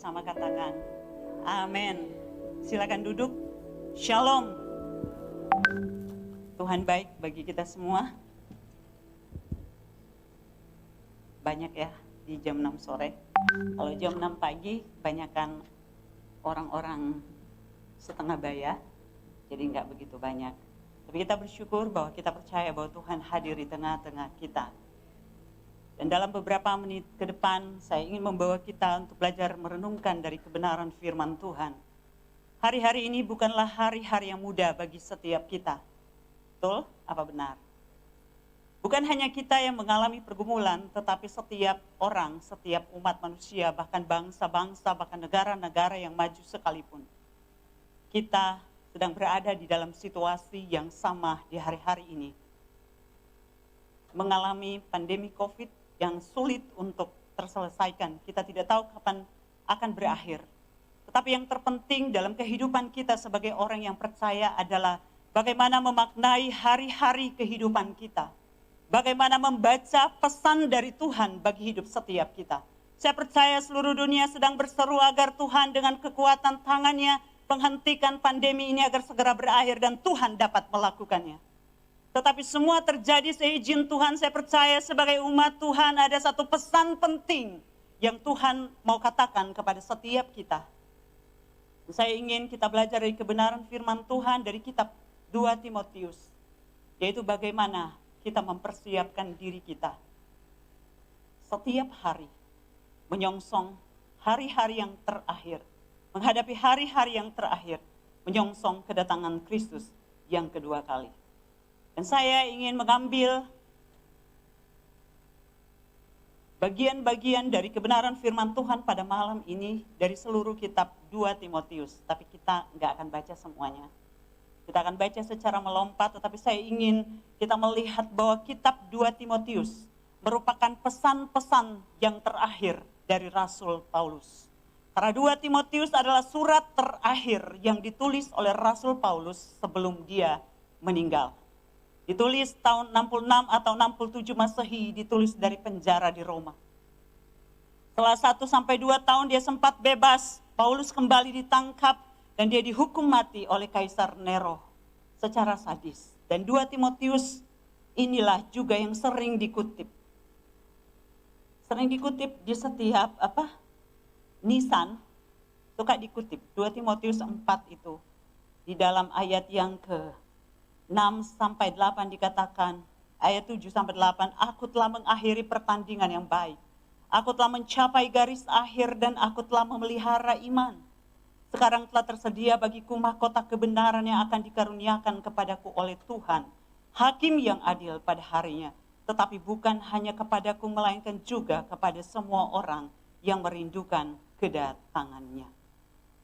bersama katakan, amin. Silakan duduk. Shalom. Tuhan baik bagi kita semua. Banyak ya di jam 6 sore. Kalau jam 6 pagi, banyakkan orang-orang setengah baya, jadi nggak begitu banyak. Tapi kita bersyukur bahwa kita percaya bahwa Tuhan hadir di tengah-tengah kita. Dan dalam beberapa menit ke depan, saya ingin membawa kita untuk belajar merenungkan dari kebenaran firman Tuhan. Hari-hari ini bukanlah hari-hari yang mudah bagi setiap kita. Betul? Apa benar? Bukan hanya kita yang mengalami pergumulan, tetapi setiap orang, setiap umat manusia, bahkan bangsa-bangsa, bahkan negara-negara yang maju sekalipun. Kita sedang berada di dalam situasi yang sama di hari-hari ini. Mengalami pandemi COVID yang sulit untuk terselesaikan. Kita tidak tahu kapan akan berakhir. Tetapi yang terpenting dalam kehidupan kita sebagai orang yang percaya adalah bagaimana memaknai hari-hari kehidupan kita. Bagaimana membaca pesan dari Tuhan bagi hidup setiap kita. Saya percaya seluruh dunia sedang berseru agar Tuhan dengan kekuatan tangannya menghentikan pandemi ini agar segera berakhir dan Tuhan dapat melakukannya. Tetapi semua terjadi seizin Tuhan. Saya percaya sebagai umat Tuhan ada satu pesan penting yang Tuhan mau katakan kepada setiap kita. Saya ingin kita belajar dari kebenaran firman Tuhan dari kitab 2 Timotius. Yaitu bagaimana kita mempersiapkan diri kita setiap hari menyongsong hari-hari yang terakhir. Menghadapi hari-hari yang terakhir. Menyongsong kedatangan Kristus yang kedua kali. Dan saya ingin mengambil bagian-bagian dari kebenaran firman Tuhan pada malam ini dari seluruh kitab 2 Timotius. Tapi kita nggak akan baca semuanya. Kita akan baca secara melompat, tetapi saya ingin kita melihat bahwa kitab 2 Timotius merupakan pesan-pesan yang terakhir dari Rasul Paulus. Karena 2 Timotius adalah surat terakhir yang ditulis oleh Rasul Paulus sebelum dia meninggal. Ditulis tahun 66 atau 67 Masehi, ditulis dari penjara di Roma. Setelah 1-2 tahun dia sempat bebas, Paulus kembali ditangkap dan dia dihukum mati oleh Kaisar Nero secara sadis. Dan 2 Timotius inilah juga yang sering dikutip. Sering dikutip di setiap Nisan, suka dikutip. 2 Timotius 4 itu. Di dalam ayat yang ke-6-8 dikatakan, ayat 7-8, aku telah mengakhiri pertandingan yang baik. Aku telah mencapai garis akhir dan aku telah memelihara iman. Sekarang telah tersedia bagiku mahkota kebenaran yang akan dikaruniakan kepadaku oleh Tuhan, Hakim yang adil pada harinya. Tetapi bukan hanya kepadaku, melainkan juga kepada semua orang yang merindukan kedatangannya.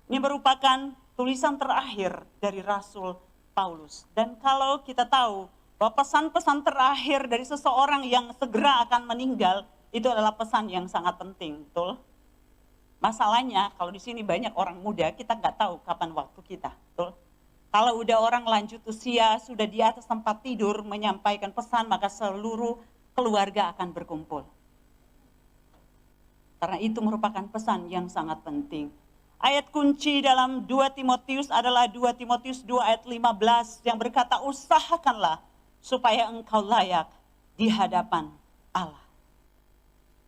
Ini merupakan tulisan terakhir dari Rasul Paulus. Dan kalau kita tahu bahwa pesan-pesan terakhir dari seseorang yang segera akan meninggal, itu adalah pesan yang sangat penting, betul? Masalahnya kalau di sini banyak orang muda, kita nggak tahu kapan waktu kita, betul? Kalau udah orang lanjut usia, sudah di atas tempat tidur menyampaikan pesan, maka seluruh keluarga akan berkumpul. Karena itu merupakan pesan yang sangat penting. Ayat kunci dalam 2 Timotius adalah 2 Timotius 2 ayat 15 yang berkata, usahakanlah supaya engkau layak di hadapan Allah.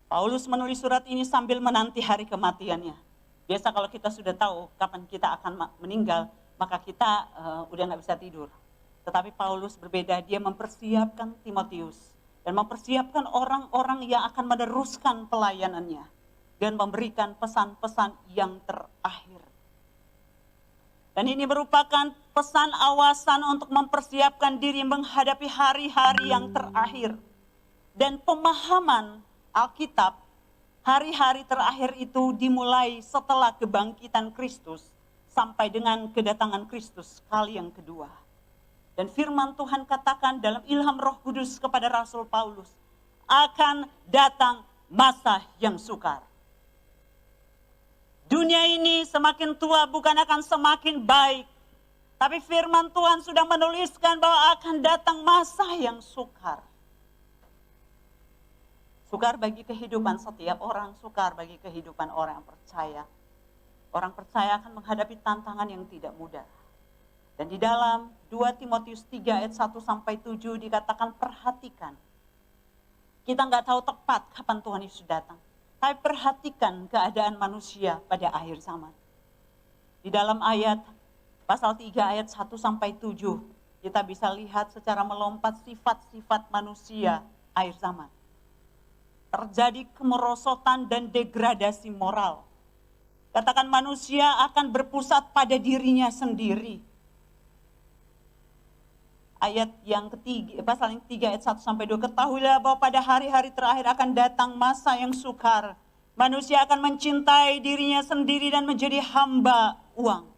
Paulus menulis surat ini sambil menanti hari kematiannya. Biasa kalau kita sudah tahu kapan kita akan meninggal, maka kita udah nggak bisa tidur. Tetapi Paulus berbeda, dia mempersiapkan Timotius dan mempersiapkan orang-orang yang akan meneruskan pelayanannya dan memberikan pesan-pesan yang terakhir. Dan ini merupakan pesan awasan untuk mempersiapkan diri menghadapi hari-hari yang terakhir. Dan pemahaman Alkitab, hari-hari terakhir itu dimulai setelah kebangkitan Kristus sampai dengan kedatangan Kristus kali yang kedua. Dan firman Tuhan katakan dalam ilham Roh Kudus kepada Rasul Paulus, akan datang masa yang sukar. Dunia ini semakin tua bukan akan semakin baik. Tapi firman Tuhan sudah menuliskan bahwa akan datang masa yang sukar. Sukar bagi kehidupan setiap orang, sukar bagi kehidupan orang yang percaya. Orang percaya akan menghadapi tantangan yang tidak mudah. Dan di dalam 2 Timotius 3 ayat 1 sampai 7 dikatakan perhatikan. Kita nggak tahu tepat kapan Tuhan Yesus datang. Tapi perhatikan keadaan manusia pada akhir zaman. Di dalam ayat pasal 3 ayat 1 sampai 7 kita bisa lihat secara melompat sifat-sifat manusia akhir zaman. Terjadi kemerosotan dan degradasi moral. Katakan manusia akan berpusat pada dirinya sendiri. Ayat yang ketiga, pasal yang 3 ayat 1 sampai 2, ketahuilah bahwa pada hari-hari terakhir akan datang masa yang sukar. Manusia akan mencintai dirinya sendiri dan menjadi hamba uang.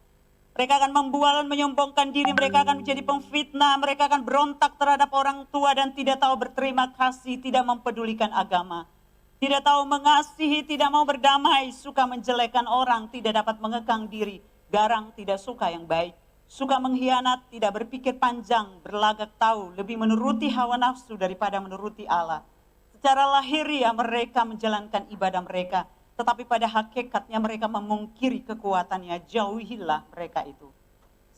Mereka akan membual dan menyombongkan diri, mereka akan menjadi pemfitnah, mereka akan berontak terhadap orang tua dan tidak tahu berterima kasih, tidak mempedulikan agama. Tidak tahu mengasihi, tidak mau berdamai, suka menjelekkan orang, tidak dapat mengekang diri, garang, tidak suka yang baik. Suka mengkhianat, tidak berpikir panjang, berlagak tahu, lebih menuruti hawa nafsu daripada menuruti Allah. Secara lahiriah mereka menjalankan ibadah mereka, tetapi pada hakikatnya mereka memungkiri kekuatannya, jauhilah mereka itu.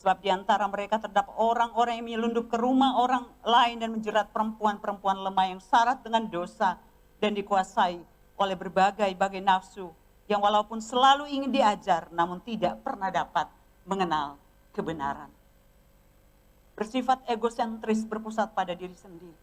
Sebab di antara mereka terdapat orang-orang yang menyelundup ke rumah orang lain dan menjerat perempuan-perempuan lemah yang syarat dengan dosa dan dikuasai oleh berbagai nafsu, yang walaupun selalu ingin diajar, namun tidak pernah dapat mengenal kebenaran. Bersifat egosentris, berpusat pada diri sendiri.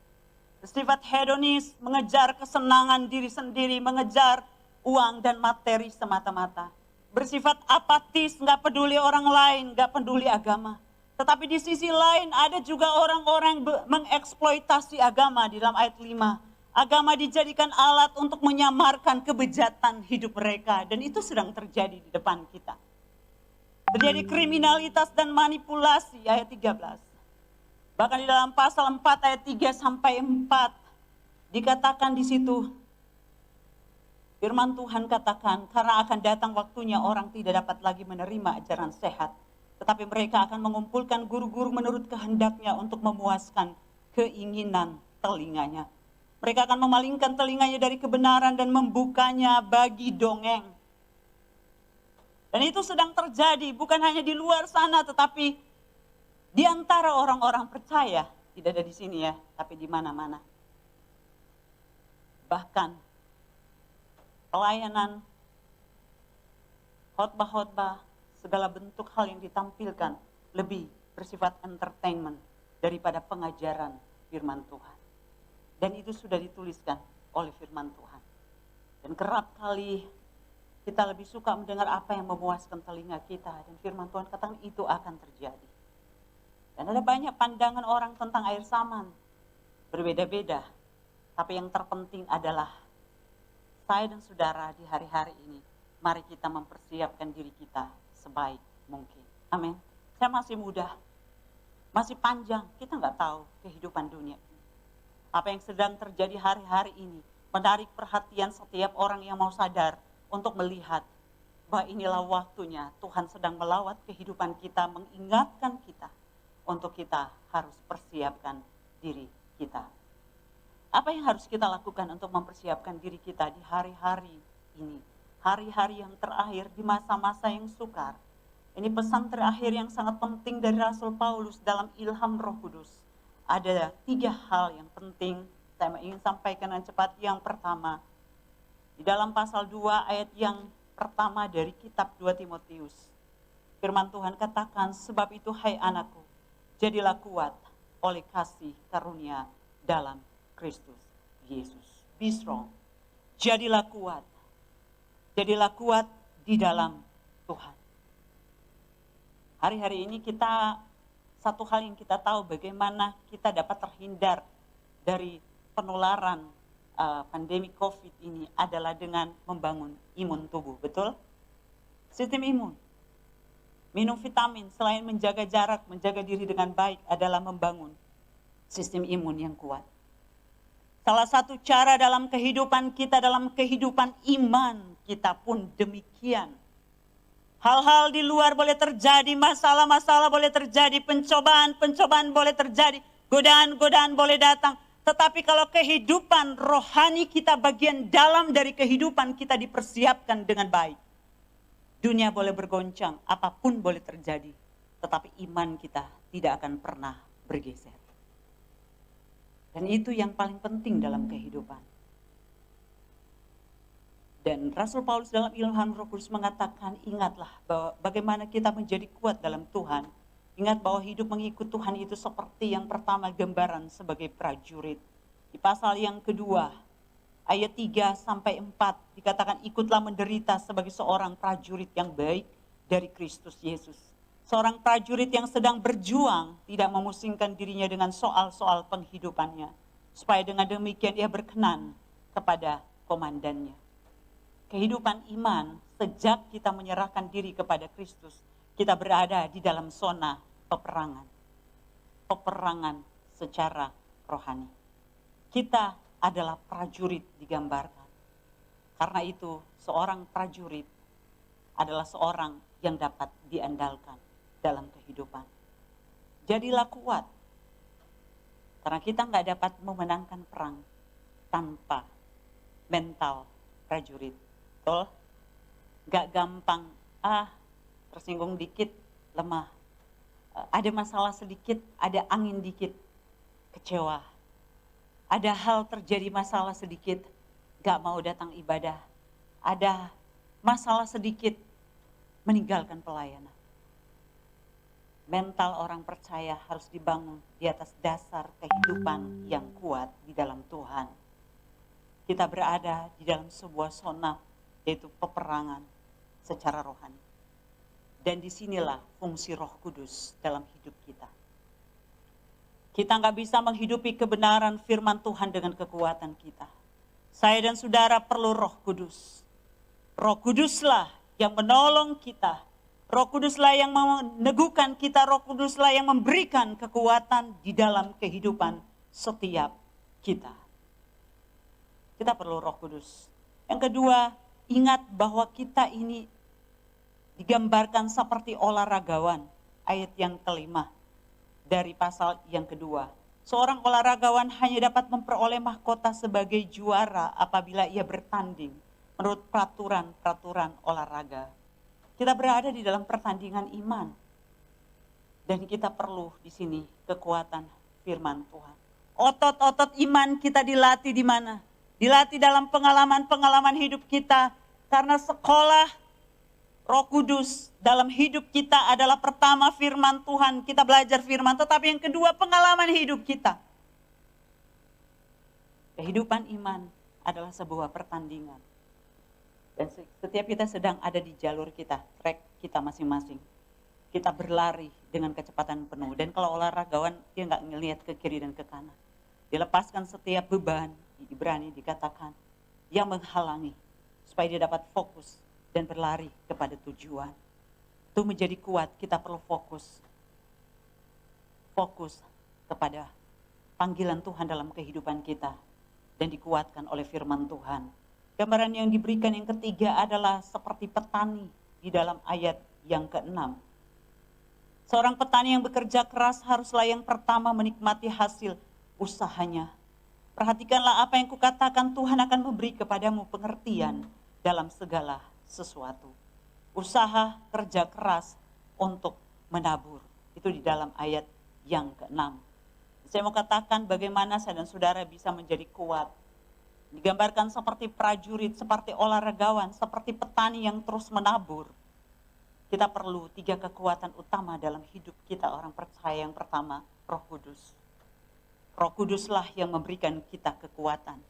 Bersifat hedonis, mengejar kesenangan diri sendiri, mengejar uang dan materi semata-mata. Bersifat apatis, nggak peduli orang lain, nggak peduli agama. Tetapi di sisi lain ada juga orang-orang yang mengeksploitasi agama di dalam ayat 5. Agama dijadikan alat untuk menyamarkan kebejatan hidup mereka. Dan itu sedang terjadi di depan kita. Terjadi kriminalitas dan manipulasi, ayat 13. Bahkan di dalam pasal 4 ayat 3 sampai 4 dikatakan di situ, firman Tuhan katakan, karena akan datang waktunya orang tidak dapat lagi menerima ajaran sehat, tetapi mereka akan mengumpulkan guru-guru menurut kehendaknya untuk memuaskan keinginan telinganya. Mereka akan memalingkan telinganya dari kebenaran dan membukanya bagi dongeng. Dan itu sedang terjadi, bukan hanya di luar sana, tetapi di antara orang-orang percaya. Tidak ada di sini ya, tapi di mana-mana. Bahkan pelayanan, khotbah-khotbah, segala bentuk hal yang ditampilkan lebih bersifat entertainment daripada pengajaran firman Tuhan. Dan itu sudah dituliskan oleh firman Tuhan. Dan kerap kali kita lebih suka mendengar apa yang memuaskan telinga kita. Dan firman Tuhan katakan itu akan terjadi. Dan ada banyak pandangan orang tentang akhir zaman. Berbeda-beda. Tapi yang terpenting adalah saya dan saudara di hari-hari ini, mari kita mempersiapkan diri kita sebaik mungkin. Amin. Saya masih muda, masih panjang, kita nggak tahu kehidupan dunia ini. Apa yang sedang terjadi hari-hari ini menarik perhatian setiap orang yang mau sadar untuk melihat bahwa inilah waktunya Tuhan sedang melawat kehidupan kita, mengingatkan kita untuk kita harus persiapkan diri kita. Apa yang harus kita lakukan untuk mempersiapkan diri kita di hari-hari ini? Hari-hari yang terakhir di masa-masa yang sukar. Ini pesan terakhir yang sangat penting dari Rasul Paulus dalam ilham Roh Kudus. Ada 3 hal yang penting saya ingin sampaikan dengan cepat. Yang pertama, di dalam pasal 2 ayat yang pertama dari kitab 2 Timotius. Firman Tuhan katakan, sebab itu hai anakku, jadilah kuat oleh kasih karunia dalam Kristus Yesus. Be strong. Jadilah kuat. Jadilah kuat di dalam Tuhan. Hari-hari ini satu hal yang kita tahu bagaimana kita dapat terhindar dari penularan pandemi COVID ini adalah dengan membangun imun tubuh, betul? Sistem imun. Minum vitamin selain menjaga jarak, menjaga diri dengan baik adalah membangun sistem imun yang kuat. Salah satu cara dalam kehidupan kita, dalam kehidupan iman kita pun demikian. Hal-hal di luar boleh terjadi, masalah-masalah boleh terjadi, pencobaan-pencobaan boleh terjadi, godaan-godaan boleh datang. Tetapi kalau kehidupan rohani kita, bagian dalam dari kehidupan kita dipersiapkan dengan baik, Dunia boleh bergoncang, apapun boleh terjadi, tetapi iman kita tidak akan pernah bergeser. Dan itu yang paling penting dalam kehidupan. Dan Rasul Paulus dalam ilham Roh Kudus mengatakan, ingatlah bahwa bagaimana kita menjadi kuat dalam Tuhan. Ingat bahwa hidup mengikut Tuhan itu seperti yang pertama gambaran sebagai prajurit. Di pasal yang kedua, ayat 3 sampai 4 dikatakan, ikutlah menderita sebagai seorang prajurit yang baik dari Kristus Yesus. Seorang prajurit yang sedang berjuang tidak memusingkan dirinya dengan soal-soal penghidupannya, supaya dengan demikian ia berkenan kepada komandannya. Kehidupan iman, sejak kita menyerahkan diri kepada Kristus, kita berada di dalam zona peperangan. Peperangan secara rohani. Kita adalah prajurit digambarkan. Karena itu, seorang prajurit adalah seorang yang dapat diandalkan dalam kehidupan. Jadilah kuat. Karena kita nggak dapat memenangkan perang tanpa mental prajurit. Betul? Gak gampang, tersinggung dikit, lemah. Ada masalah sedikit, ada angin dikit, kecewa. Ada hal terjadi masalah sedikit, gak mau datang ibadah. Ada masalah sedikit, meninggalkan pelayanan. Mental orang percaya harus dibangun di atas dasar kehidupan yang kuat di dalam Tuhan. Kita berada di dalam sebuah zona, yaitu peperangan secara rohani. Dan disinilah fungsi Roh Kudus dalam hidup kita. Kita nggak bisa menghidupi kebenaran firman Tuhan dengan kekuatan kita. Saya dan saudara perlu Roh Kudus. Roh Kuduslah yang menolong kita. Roh Kuduslah yang meneguhkan kita. Roh Kuduslah yang memberikan kekuatan di dalam kehidupan setiap kita. Kita perlu Roh Kudus. Yang kedua, ingat bahwa kita ini digambarkan seperti olahragawan. Ayat yang kelima dari pasal yang kedua. Seorang olahragawan hanya dapat memperoleh mahkota sebagai juara apabila ia bertanding menurut peraturan olahraga. Kita berada di dalam pertandingan iman. Dan kita perlu di sini kekuatan firman Tuhan. Otot-otot iman kita dilatih di mana? Dilatih dalam pengalaman-pengalaman hidup kita. Karena sekolah Roh Kudus dalam hidup kita adalah pertama firman Tuhan. Kita belajar firman, tetapi yang kedua pengalaman hidup kita. Kehidupan iman adalah sebuah pertandingan. Dan setiap kita sedang ada di jalur kita, track kita masing-masing. Kita berlari dengan kecepatan penuh. Dan kalau olahragawan, dia nggak ngelihat ke kiri dan ke kanan. Dilepaskan setiap beban, di Ibrani dikatakan, yang menghalangi. Supaya dia dapat fokus dan berlari kepada tujuan. Itu menjadi kuat, kita perlu fokus. Fokus kepada panggilan Tuhan dalam kehidupan kita. Dan dikuatkan oleh firman Tuhan. Gambaran yang diberikan yang ketiga adalah seperti petani di dalam ayat yang ke-6. Seorang petani yang bekerja keras haruslah yang pertama menikmati hasil usahanya. Perhatikanlah apa yang kukatakan, Tuhan akan memberi kepadamu pengertian dalam segala sesuatu. Usaha kerja keras untuk menabur. Itu di dalam ayat yang ke-6. Saya mau katakan bagaimana saya dan saudara bisa menjadi kuat. Digambarkan seperti prajurit, seperti olahragawan, seperti petani yang terus menabur. Kita perlu 3 kekuatan utama dalam hidup kita orang percaya. Yang pertama, Roh Kudus. Roh Kuduslah yang memberikan kita kekuatan.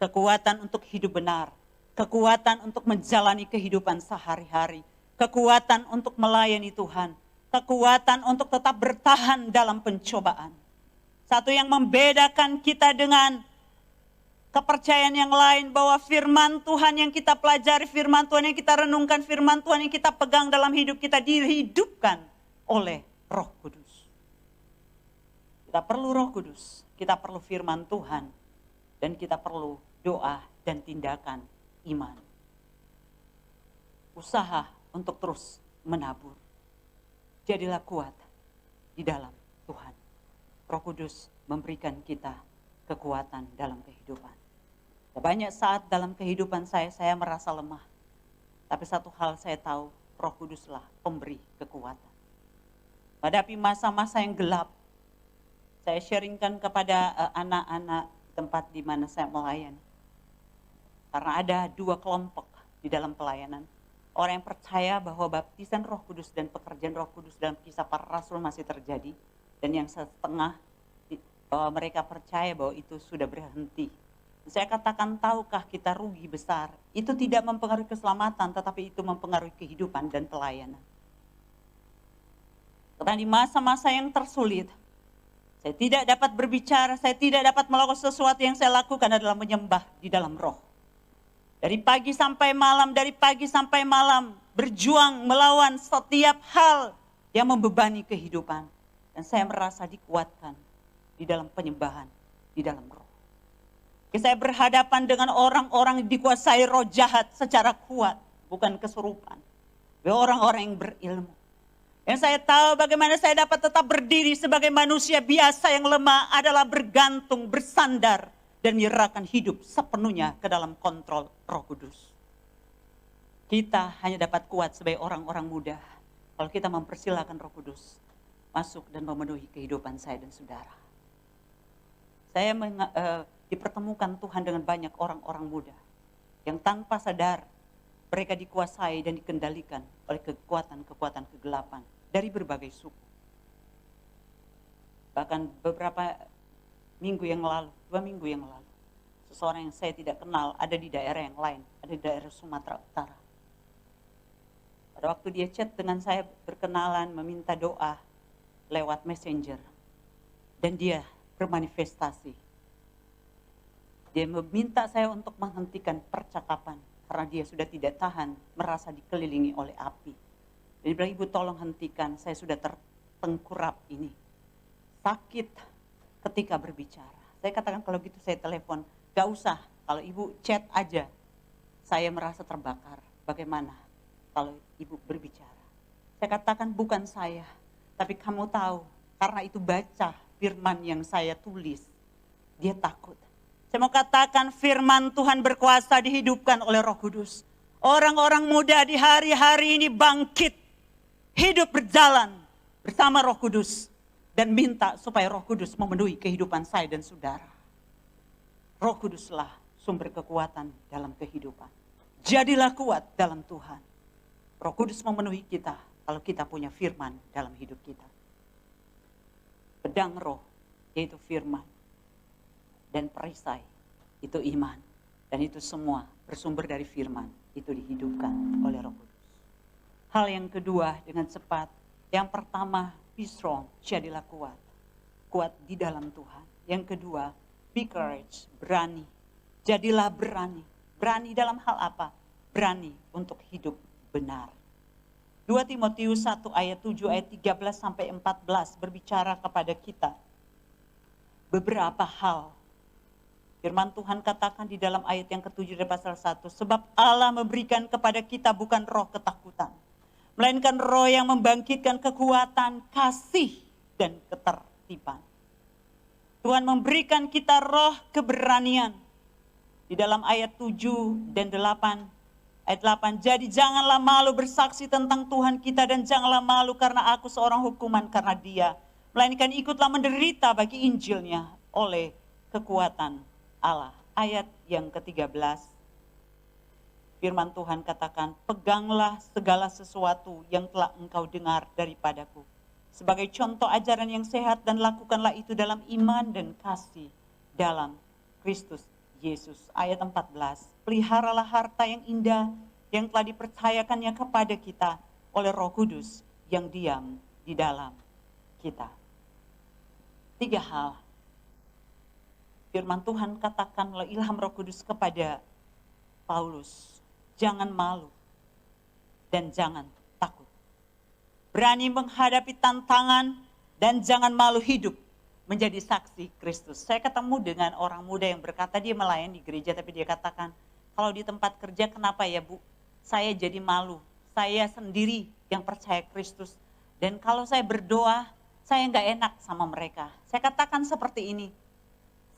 Kekuatan untuk hidup benar. Kekuatan untuk menjalani kehidupan sehari-hari. Kekuatan untuk melayani Tuhan. Kekuatan untuk tetap bertahan dalam pencobaan. Satu yang membedakan kita dengan kepercayaan yang lain, bahwa firman Tuhan yang kita pelajari, firman Tuhan yang kita renungkan, firman Tuhan yang kita pegang dalam hidup kita dihidupkan oleh Roh Kudus. Kita perlu Roh Kudus, kita perlu firman Tuhan, dan kita perlu doa dan tindakan iman. Usaha untuk terus menabur. Jadilah kuat di dalam Tuhan. Roh Kudus memberikan kita kekuatan dalam kehidupan. Banyak saat dalam kehidupan saya merasa lemah. Tapi satu hal saya tahu, Roh Kuduslah pemberi kekuatan. Hadapi masa-masa yang gelap, saya sharingkan kepada anak-anak tempat di mana saya melayani. Karena ada dua kelompok di dalam pelayanan. Orang yang percaya bahwa baptisan Roh Kudus dan pekerjaan Roh Kudus dalam Kisah Para Rasul masih terjadi. Dan yang setengah mereka percaya bahwa itu sudah berhenti. Saya katakan, tahukah kita rugi besar? Itu tidak mempengaruhi keselamatan, tetapi itu mempengaruhi kehidupan dan pelayanan. Karena di masa-masa yang tersulit, saya tidak dapat berbicara, saya tidak dapat melakukan sesuatu. Yang saya lakukan adalah menyembah di dalam roh. Dari pagi sampai malam, berjuang melawan setiap hal yang membebani kehidupan. Dan saya merasa dikuatkan di dalam penyembahan, di dalam roh. Saya berhadapan dengan orang-orang dikuasai roh jahat secara kuat, bukan kesurupan. Orang-orang yang berilmu. Yang saya tahu bagaimana saya dapat tetap berdiri sebagai manusia biasa yang lemah adalah bergantung, bersandar, dan menyerahkan hidup sepenuhnya ke dalam kontrol Roh Kudus. Kita hanya dapat kuat sebagai orang-orang muda kalau kita mempersilahkan Roh Kudus masuk dan memenuhi kehidupan saya dan saudara. Saya dipertemukan Tuhan dengan banyak orang-orang muda yang tanpa sadar mereka dikuasai dan dikendalikan oleh kekuatan-kekuatan kegelapan dari berbagai suku. Bahkan beberapa minggu yang lalu, 2 minggu yang lalu, seseorang yang saya tidak kenal ada di daerah yang lain, ada di daerah Sumatera Utara. Pada waktu dia chat dengan saya, berkenalan, meminta doa lewat messenger. Dan dia bermanifestasi. Dia meminta saya untuk menghentikan percakapan. Karena dia sudah tidak tahan, merasa dikelilingi oleh api. Dia bilang, Ibu tolong hentikan, saya sudah tertengkurap ini. Sakit ketika berbicara. Saya katakan kalau gitu saya telepon, gak usah, kalau Ibu chat aja. Saya merasa terbakar, bagaimana kalau Ibu berbicara. Saya katakan bukan saya, tapi kamu tahu, karena itu baca firman yang saya tulis, dia takut. Saya mau katakan firman Tuhan berkuasa dihidupkan oleh Roh Kudus. Orang-orang muda di hari-hari ini bangkit, hidup berjalan bersama Roh Kudus. Dan minta supaya Roh Kudus memenuhi kehidupan saya dan saudara. Roh Kuduslah sumber kekuatan dalam kehidupan. Jadilah kuat dalam Tuhan. Roh Kudus memenuhi kita kalau kita punya firman dalam hidup kita. Pedang roh, yaitu firman. Dan perisai, itu iman. Dan itu semua bersumber dari firman, itu dihidupkan oleh Roh Kudus. Hal yang kedua dengan cepat, yang pertama, be strong, jadilah kuat. Kuat di dalam Tuhan. Yang kedua, be courage, berani. Jadilah berani. Berani dalam hal apa? Berani untuk hidup benar. 2 Timotius 1 ayat 7 ayat 13 sampai 14 berbicara kepada kita beberapa hal. Firman Tuhan katakan di dalam ayat yang ke-7 dari pasal 1. Sebab Allah memberikan kepada kita bukan roh ketakutan. Melainkan roh yang membangkitkan kekuatan, kasih, dan ketertiban. Tuhan memberikan kita roh keberanian. Di dalam ayat 7 dan 8. Ayat 8. Jadi janganlah malu bersaksi tentang Tuhan kita. Dan janganlah malu karena aku seorang hukuman karena dia. Melainkan ikutlah menderita bagi Injilnya oleh kekuatan Allah. Ayat yang ke-13, firman Tuhan katakan, peganglah segala sesuatu yang telah engkau dengar daripadaku. Sebagai contoh ajaran yang sehat dan lakukanlah itu dalam iman dan kasih dalam Kristus Yesus. Ayat 14, peliharalah harta yang indah yang telah dipercayakannya kepada kita oleh Roh Kudus yang diam di dalam kita. 3 hal. Firman Tuhan katakan oleh ilham Roh Kudus kepada Paulus, jangan malu dan jangan takut. Berani menghadapi tantangan dan jangan malu hidup menjadi saksi Kristus. Saya ketemu dengan orang muda yang berkata dia melayani di gereja, tapi dia katakan, kalau di tempat kerja kenapa ya Bu? Saya jadi malu, saya sendiri yang percaya Kristus. Dan kalau saya berdoa, saya nggak enak sama mereka. Saya katakan seperti ini,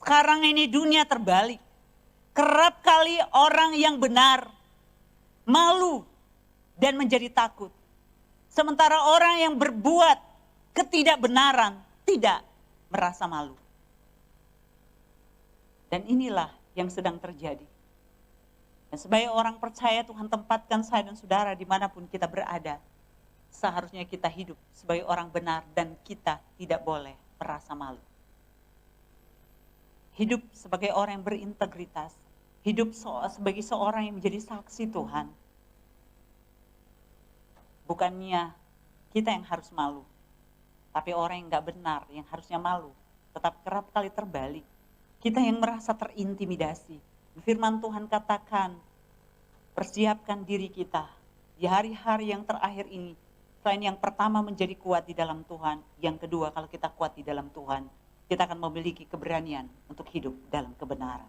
sekarang ini dunia terbalik. Kerap kali orang yang benar malu dan menjadi takut. Sementara orang yang berbuat ketidakbenaran tidak merasa malu. Dan inilah yang sedang terjadi. Dan sebagai orang percaya, Tuhan tempatkan saya dan saudara dimanapun kita berada. Seharusnya kita hidup sebagai orang benar dan kita tidak boleh merasa malu. Hidup sebagai orang yang berintegritas. Hidup sebagai seorang yang menjadi saksi Tuhan. Bukannya kita yang harus malu. Tapi orang yang gak benar yang harusnya malu. Tetapi kerap kali terbalik. Kita yang merasa terintimidasi. Firman Tuhan katakan, persiapkan diri kita di hari-hari yang terakhir ini. Selain yang pertama menjadi kuat di dalam Tuhan. Yang kedua, kalau kita kuat di dalam Tuhan, kita akan memiliki keberanian untuk hidup dalam kebenaran.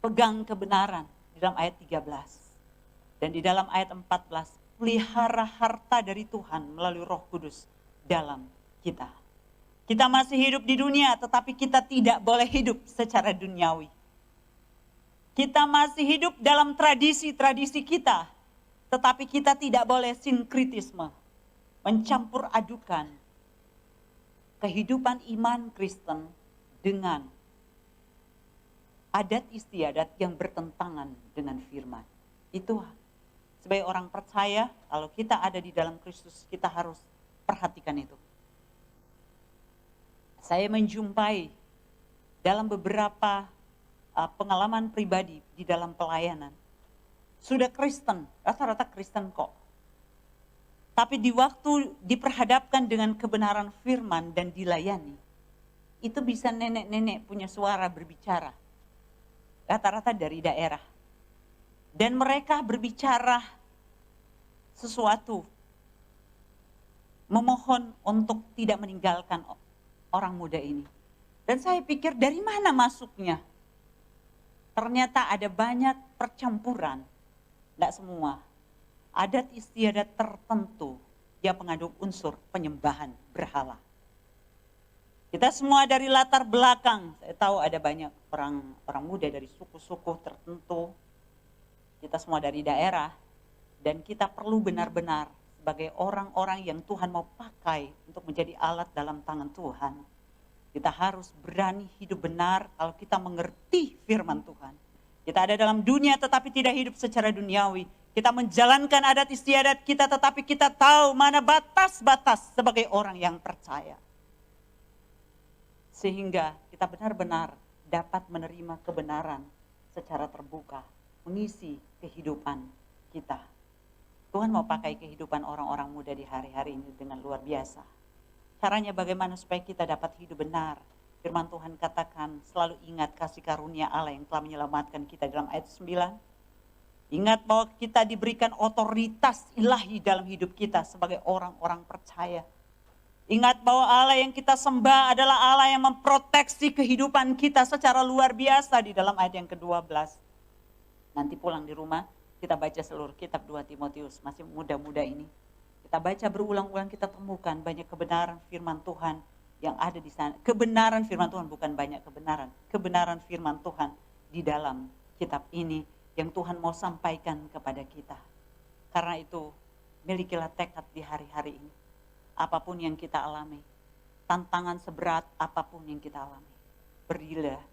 Pegang kebenaran di dalam ayat 13. Dan di dalam ayat 14, pelihara harta dari Tuhan melalui Roh Kudus dalam kita. Kita masih hidup di dunia, tetapi kita tidak boleh hidup secara duniawi. Kita masih hidup dalam tradisi-tradisi kita, tetapi kita tidak boleh sinkritisme, mencampur adukan kehidupan iman Kristen dengan adat istiadat yang bertentangan dengan firman. Itu sebagai orang percaya, kalau kita ada di dalam Kristus, kita harus perhatikan itu. Saya menjumpai dalam beberapa pengalaman pribadi di dalam pelayanan. Sudah Kristen, rata-rata Kristen kok. Tapi di waktu diperhadapkan dengan kebenaran firman dan dilayani, itu bisa nenek-nenek punya suara berbicara. Rata-rata dari daerah. Dan mereka berbicara sesuatu, memohon untuk tidak meninggalkan orang muda ini. Dan saya pikir dari mana masuknya? Ternyata ada banyak percampuran, tidak semua. Adat istiadat tertentu yang mengandung unsur penyembahan berhala. Kita semua dari latar belakang, saya tahu ada banyak orang muda dari suku-suku tertentu. Kita semua dari daerah, dan kita perlu benar-benar sebagai orang-orang yang Tuhan mau pakai untuk menjadi alat dalam tangan Tuhan. Kita harus berani hidup benar kalau kita mengerti firman Tuhan. Kita ada dalam dunia tetapi tidak hidup secara duniawi. Kita menjalankan adat istiadat kita tetapi kita tahu mana batas-batas sebagai orang yang percaya. Sehingga kita benar-benar dapat menerima kebenaran secara terbuka. Mengisi kehidupan kita. Tuhan mau pakai kehidupan orang-orang muda di hari-hari ini dengan luar biasa. Caranya bagaimana supaya kita dapat hidup benar. Firman Tuhan katakan selalu ingat kasih karunia Allah yang telah menyelamatkan kita dalam ayat 9. Ingat bahwa kita diberikan otoritas ilahi dalam hidup kita sebagai orang-orang percaya. Ingat bahwa Allah yang kita sembah adalah Allah yang memproteksi kehidupan kita secara luar biasa di dalam ayat yang ke-12. Nanti pulang di rumah kita baca seluruh kitab 2 Timotius, masih muda-muda ini. Kita baca berulang-ulang, kita temukan banyak kebenaran firman Tuhan yang ada di sana. Kebenaran firman Tuhan, bukan banyak kebenaran. Kebenaran firman Tuhan di dalam kitab ini yang Tuhan mau sampaikan kepada kita. Karena itu, milikilah tekad di hari-hari ini. Apapun yang kita alami, tantangan seberat apapun yang kita alami,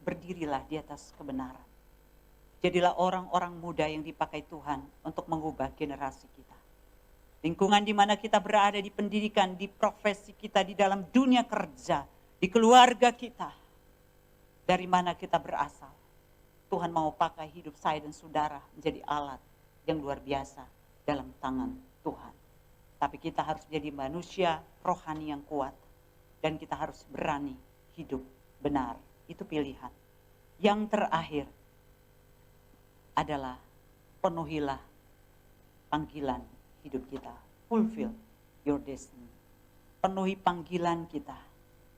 berdirilah di atas kebenaran. Jadilah orang-orang muda yang dipakai Tuhan untuk mengubah generasi kita. Lingkungan di mana kita berada, di pendidikan, di profesi kita, di dalam dunia kerja, di keluarga kita. Dari mana kita berasal. Tuhan mau pakai hidup saya dan saudara menjadi alat yang luar biasa dalam tangan Tuhan. Tapi kita harus jadi manusia rohani yang kuat. Dan kita harus berani hidup benar. Itu pilihan. Yang terakhir adalah penuhilah panggilan hidup kita. Fulfill your destiny. Penuhi panggilan kita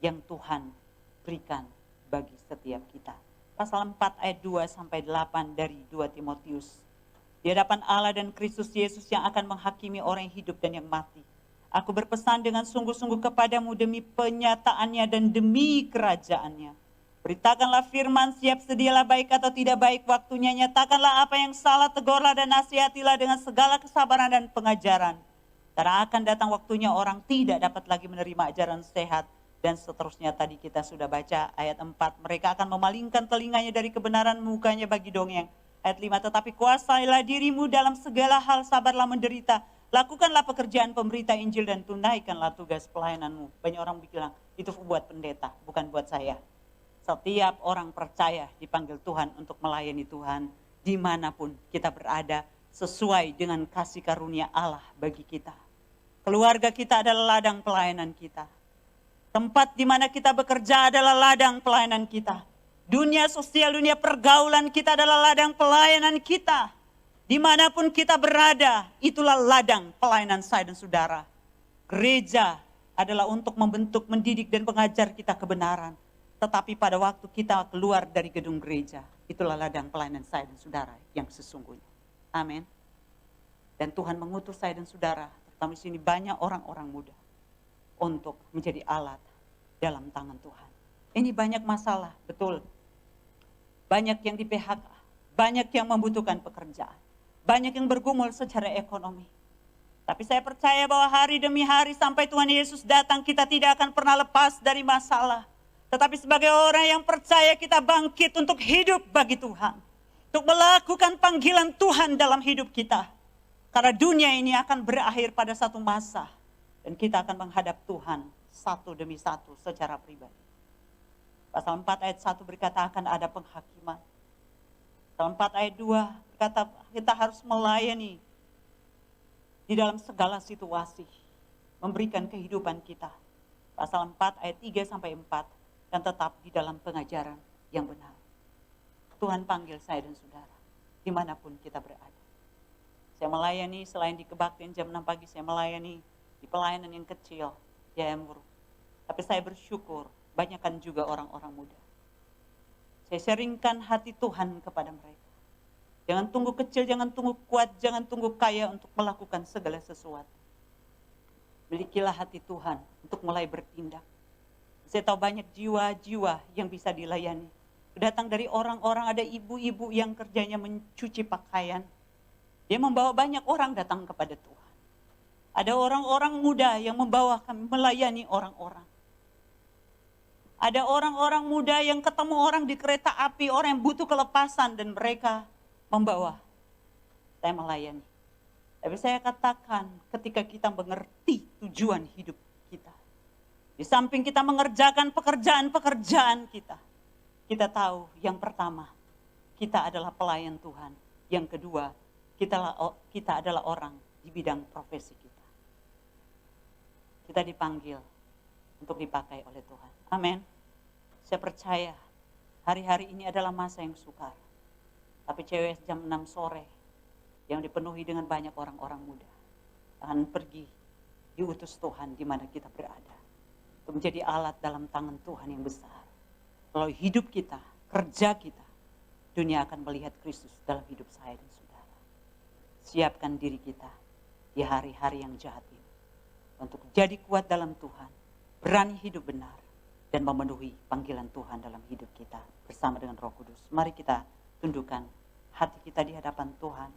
yang Tuhan berikan bagi setiap kita. Pasal 4 ayat 2-8 dari 2 Timotius. Di hadapan Allah dan Kristus Yesus yang akan menghakimi orang yang hidup dan yang mati. Aku berpesan dengan sungguh-sungguh kepadamu demi penyataannya dan demi kerajaannya. Beritakanlah firman, siap sedialah baik atau tidak baik waktunya. Nyatakanlah apa yang salah, tegurlah dan nasihatilah dengan segala kesabaran dan pengajaran. Karena akan datang waktunya orang tidak dapat lagi menerima ajaran sehat. Dan seterusnya tadi kita sudah baca ayat 4. Mereka akan memalingkan telinganya dari kebenaran, mukanya bagi dongeng. Ayat 5, tetapi kuasailah dirimu dalam segala hal, sabarlah menderita. Lakukanlah pekerjaan pemberita Injil dan tunaikanlah tugas pelayananmu. Banyak orang bilang, itu buat pendeta, bukan buat saya. Setiap orang percaya dipanggil Tuhan untuk melayani Tuhan dimanapun kita berada sesuai dengan kasih karunia Allah bagi kita. Keluarga kita adalah ladang pelayanan kita. Tempat di mana kita bekerja adalah ladang pelayanan kita. Dunia sosial, dunia pergaulan kita adalah ladang pelayanan kita. Dimanapun kita berada, itulah ladang pelayanan saya dan saudara. Gereja adalah untuk membentuk, mendidik dan mengajar kita kebenaran. Tetapi pada waktu kita keluar dari gedung gereja, itulah ladang pelayanan saya dan saudara yang sesungguhnya. Amin. Dan Tuhan mengutus saya dan saudara, terutama di sini banyak orang-orang muda, untuk menjadi alat dalam tangan Tuhan. Ini banyak masalah, betul. Banyak yang di PHK, banyak yang membutuhkan pekerjaan, banyak yang bergumul secara ekonomi. Tapi saya percaya bahwa hari demi hari sampai Tuhan Yesus datang, kita tidak akan pernah lepas dari masalah. Tetapi sebagai orang yang percaya, kita bangkit untuk hidup bagi Tuhan. Untuk melakukan panggilan Tuhan dalam hidup kita. Karena dunia ini akan berakhir pada satu masa. Dan kita akan menghadap Tuhan satu demi satu secara pribadi. Pasal 4 ayat 1 berkata akan ada penghakiman. Pasal 4 ayat 2 berkata kita harus melayani di dalam segala situasi. Memberikan kehidupan kita. Pasal 4 ayat 3 sampai 4. Dan tetap di dalam pengajaran yang benar. Tuhan panggil saya dan saudara, dimanapun kita berada. Saya melayani selain di kebaktian jam 6 pagi, saya melayani di pelayanan yang kecil, ya yang buruk. Tapi saya bersyukur, banyakkan juga orang-orang muda. Saya sharingkan hati Tuhan kepada mereka. Jangan tunggu kecil, jangan tunggu kuat, jangan tunggu kaya untuk melakukan segala sesuatu. Milikilah hati Tuhan untuk mulai bertindak. Saya tahu banyak jiwa-jiwa yang bisa dilayani. Datang dari orang-orang, ada ibu-ibu yang kerjanya mencuci pakaian. Dia membawa banyak orang datang kepada Tuhan. Ada orang-orang muda yang membawa kami melayani orang-orang. Ada orang-orang muda yang ketemu orang di kereta api, orang yang butuh kelepasan dan mereka membawa. Saya melayani. Tapi saya katakan ketika kita mengerti tujuan hidup kita. Di samping kita mengerjakan pekerjaan-pekerjaan kita. Kita tahu yang pertama, kita adalah pelayan Tuhan. Yang kedua, kita adalah orang di bidang profesi kita. Kita dipanggil untuk dipakai oleh Tuhan. Amin. Saya percaya hari-hari ini adalah masa yang sukar. Tapi cewek jam 6 sore yang dipenuhi dengan banyak orang-orang muda akan pergi diutus Tuhan di mana kita berada. Untuk menjadi alat dalam tangan Tuhan yang besar. Kalau hidup kita, kerja kita, dunia akan melihat Kristus dalam hidup saya dan saudara. Siapkan diri kita di hari-hari yang jahat ini. Untuk jadi kuat dalam Tuhan, berani hidup benar, dan memenuhi panggilan Tuhan dalam hidup kita bersama dengan Roh Kudus. Mari kita tundukkan hati kita di hadapan Tuhan.